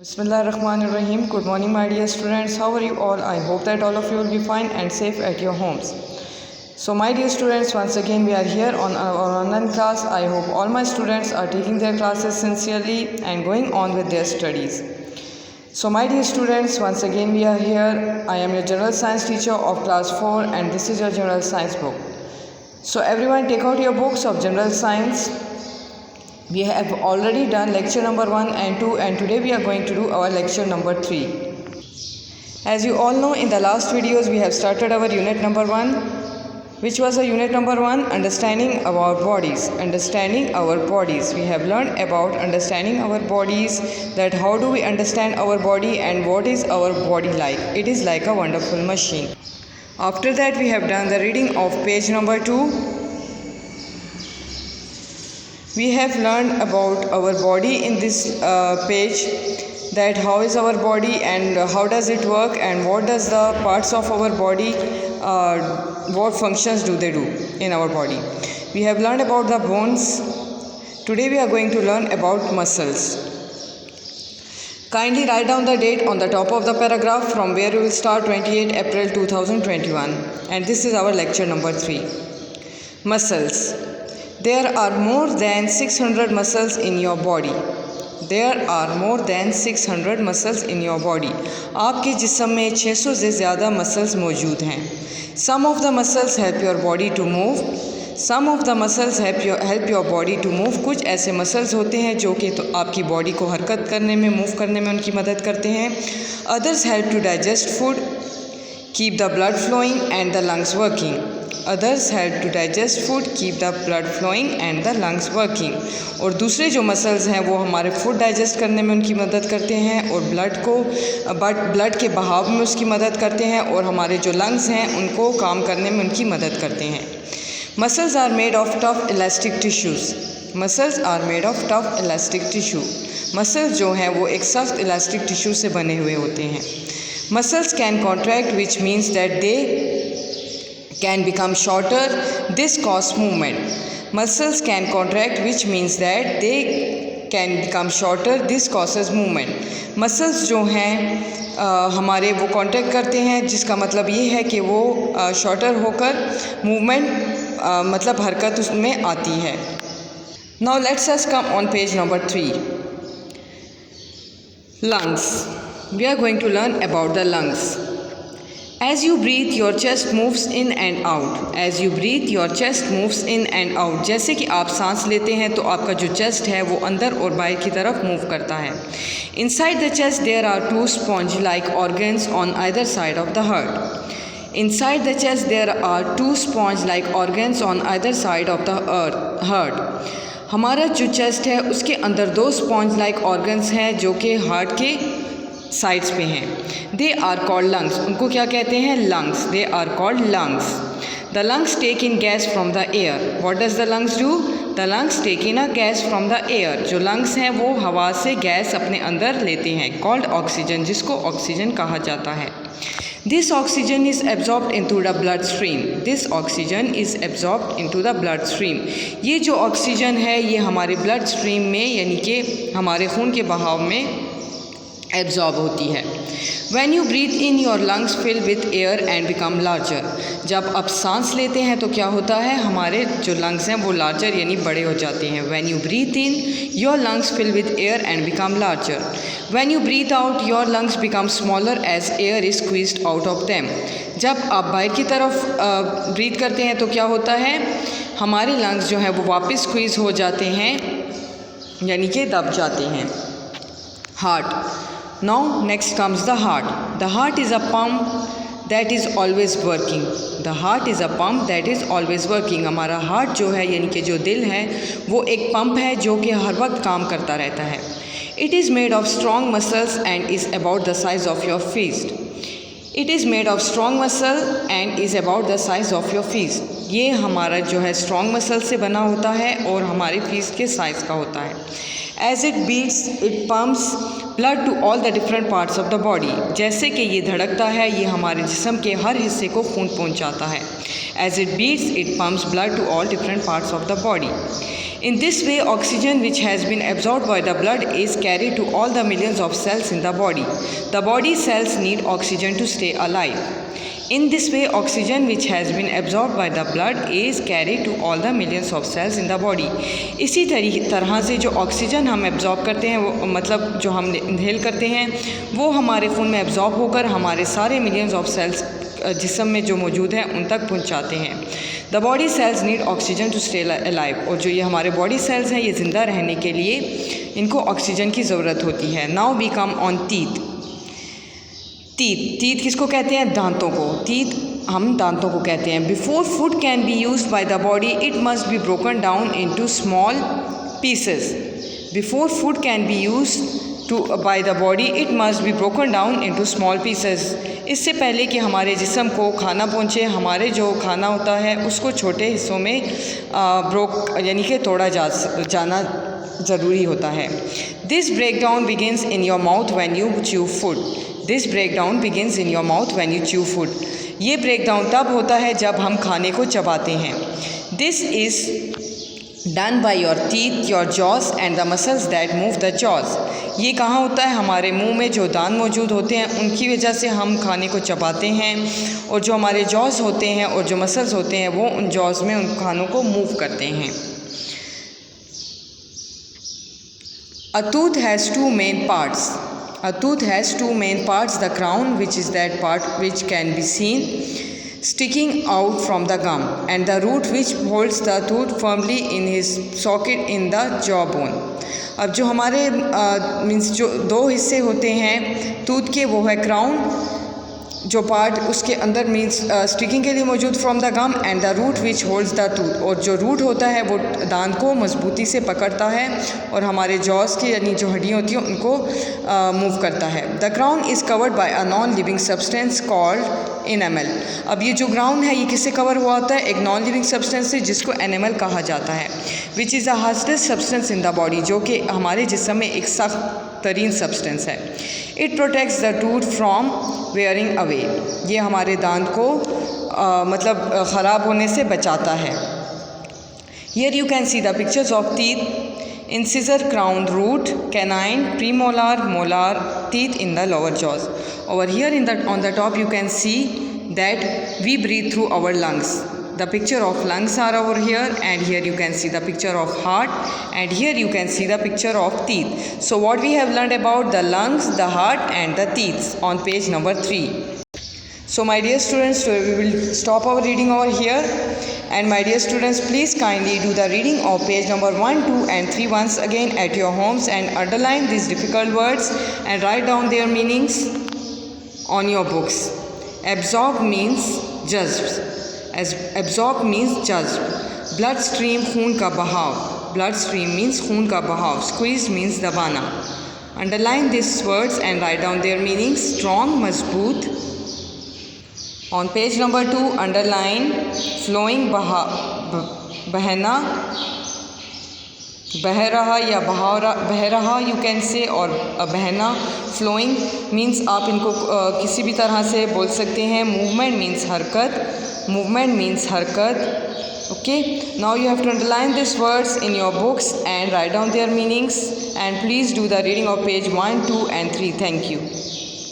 Bismillahirrahmanirrahim. Good morning, my dear students. How are you all? I hope that all of you will be fine and safe at your homes. So, my dear students, once again we are here on our online class. I hope all my students are taking their classes sincerely and going on with their studies. So, my dear students, once again we are here. I am your general science teacher of class 4 and this is your general science book. So, everyone take out your books of general science. We have already done lecture number 1 and 2 and today we are going to do our lecture number 3. As you all know, in the last videos we have started our unit number 1, which was a unit number 1, understanding our bodies. Understanding our bodies. We have learned about understanding our bodies, that how do we understand our body and what is our body like. It is like a wonderful machine. After that we have done the reading of page number 2. We have learned about our body in this page, that how is our body and how does it work and what does the parts of our body, what functions do they do in our body. We have learned about the bones. Today we are going to learn about muscles. Kindly write down the date on the top of the paragraph from where we will start, 28 April 2021, and this is our lecture number 3. Muscles. There are more than 600 muscles in your body. There are more than 600 muscles in your body. आपके जिस्म में 600 से ज़्यादा muscles मौजूद हैं. Some of the muscles help your body to move. Some of the muscles help your body to move. कुछ ऐसे muscles होते हैं जो कि तो आपकी body को हरकत करने में, move करने में उनकी मदद करते हैं. Others help to digest food, keep the blood flowing and the lungs working. Others help to digest food, keep the blood flowing and the lungs working. और दूसरे जो मसल्स हैं वो हमारे फूड डाइजेस्ट करने में उनकी मदद करते हैं और ब्लड के बहाव में उसकी मदद करते हैं और हमारे जो लंग्स हैं उनको काम करने में उनकी मदद करते हैं. Muscles are made of tough elastic tissues. Muscles are made of tough elastic tissue. Muscles जो हैं वो एक सख्त इलास्टिक टिश्यू से बने हुए होते हैं. Muscles can contract which means that they can become shorter. This causes movement. Muscles can contract, which means that they can become shorter. This causes movement. Muscles जो हैं हमारे वो कॉन्ट्रैक्ट करते हैं, जिसका मतलब ये है कि वो शॉर्टर होकर मूवमेंट मतलब हरकत उसमें आती है. Now let's us come on page number 3. Lungs. We are going to learn about the lungs. As you breathe, your chest moves in and out. As you breathe, your chest moves in and out. जैसे कि आप सांस लेते हैं तो आपका जो chest है वो अंदर और बाहर की तरफ मूव करता है. Inside the chest there are two sponge-like organs on either side of the heart. Inside the chest there are two sponge-like organs on either side of the heart. हमारा जो चेस्ट है उसके अंदर दो sponge-like organs हैं जो कि heart के साइड्स पे हैं. They are called lungs. उनको क्या कहते हैं? Lungs. They are called lungs. The lungs take in gas from the air. What does the lungs do? The lungs take in a gas from the air. जो lungs हैं वो हवा से gas अपने अंदर लेते हैं, कॉल्ड ऑक्सीजन, जिसको ऑक्सीजन कहा जाता है. This oxygen is absorbed into the blood stream. This oxygen is absorbed into the blood stream. ये जो ऑक्सीजन है ये हमारे ब्लड स्ट्रीम में यानी कि हमारे खून के बहाव में एब्जॉर्ब होती है. When you breathe in, your lungs fill with air and become larger. जब आप सांस लेते हैं तो क्या होता है? हमारे जो लंग्स हैं वो लार्जर यानी बड़े हो जाते हैं. When you breathe in, your lungs fill with air and become larger. When you breathe out, your lungs become smaller as air is squeezed out of them. जब आप बाहर की तरफ ब्रीथ करते हैं तो क्या होता है? हमारे लंग्स जो हैं वो वापस स्क्वीज़ हो जाते हैं यानी कि दब जाते हैं. Heart. Now next comes the heart. The heart is a pump that is always working. The heart is a pump that is always working. हमारा हार्ट जो है यानी कि जो दिल है वो एक पंप है जो कि हर वक्त काम करता रहता है. It is made of strong muscles and is about the size of your fist. It is made of strong muscle and is about the size of your fist. ये हमारा जो है स्ट्रॉन्ग मसल से बना होता है और हमारे फीस्ट के साइज़ का होता है. As it beats, it pumps blood to all the different parts of the body. जैसे कि ये धड़कता है ये हमारे जिस्म के हर हिस्से को खून पहुंचाता है. As it beats, it pumps blood to all different parts of the body. In this way, oxygen which has been absorbed by the blood is carried to all the millions of cells in the body. The body cells need oxygen to stay alive. In this way, oxygen which has been absorbed by the blood is carried to all the millions of cells in the body. इसी तरह से जो oxygen हम absorb करते हैं, वो मतलब जो हम इनहेल करते हैं, वो हमारे खून में एब्जॉर्ब होकर हमारे सारे मिलियंस ऑफ सेल्स जिस्म में जो मौजूद हैं उन तक पहुंचाते हैं. The body cells need oxygen to stay alive. और जो ये हमारे बॉडी सेल्स हैं, ये ज़िंदा रहने के लिए इनको ऑक्सीजन की ज़रूरत होती है. Now we come on teeth. Teeth किसको कहते हैं? दांतों को. टीथ हम दांतों को कहते हैं. Before food can be used by the body, it must be broken down into small pieces. Before food can be used by the body, it must be broken down into small pieces. इससे पहले कि हमारे जिस्म को खाना पहुँचे, हमारे जो खाना होता है उसको छोटे हिस्सों में यानी कि तोड़ा जाना ज़रूरी होता है. This break down begins in your mouth when you chew food. This break down begins in your mouth when you chew food. ये ब्रेक डाउन तब होता है जब हम खाने को चबाते हैं. This is done by your teeth, your jaws and the muscles that move the jaws. ये कहाँ होता है? हमारे मुंह में जो दांत मौजूद होते हैं उनकी वजह से हम खाने को चबाते हैं, और जो हमारे जॉज होते हैं और जो मसल्स होते हैं वो उन जॉज में उन खानों को मूव करते हैं. A tooth has two main parts. A tooth has two main parts. The crown, which is that part which can be seen sticking out from the gum, and the root which holds the tooth firmly in his socket in the jawbone. अब जो हमारे means जो दो हिस्से होते हैं tooth के, वो है क्राउन, जो पार्ट उसके अंदर मीन्स स्टिकिंग के लिए मौजूद from the gum, and the root which holds the tooth. और जो रूट होता है वो दांत को मजबूती से पकड़ता है और हमारे जॉस की यानी जो हड्डियाँ होती हैं उनको मूव करता है. The crown is covered by a non living substance called enamel. अब ये जो ग्राउंड है ये किससे कवर हुआ होता है? एक नॉन लिविंग सब्सटेंस से जिसको एनामेल कहा जाता है. Which is a hardness substance in the body, जो कि हमारे जिस्म में एक सख्त तरीन सब्सटेंस है. It protects the tooth from wearing away. ये हमारे दांत को मतलब ख़राब होने से बचाता है. Here you can see the pictures of teeth, incisor, crown, root, canine, premolar, molar teeth in the lower jaws. Over here on the top you can see that we breathe through our lungs. The picture of lungs are over here, and here you can see the picture of heart, and here you can see the picture of teeth. So what we have learned about the lungs, the heart and the teeth on page number 3. So my dear students, we will stop our reading over here, and my dear students, please kindly do the reading of page number 1, 2 and 3 once again at your homes, and underline these difficult words and write down their meanings on your books. Absorb means judged. Absorb means judged. Blood stream, खून का बहाव. Blood stream means खून का बहाव. Squeeze means दबाना. Underline these words and write down their meanings. Strong, मजबूत. On page number 2, underline flowing, बहना, बह रहा या बह रहा you can say, और बहना. Flowing means आप इनको किसी भी तरह से बोल सकते हैं. Movement means हरकत. Movement means हरकत. Okay, now you have to underline these words in your books and write down their meanings, and please do the reading of page 1, 2 and 3. Thank you.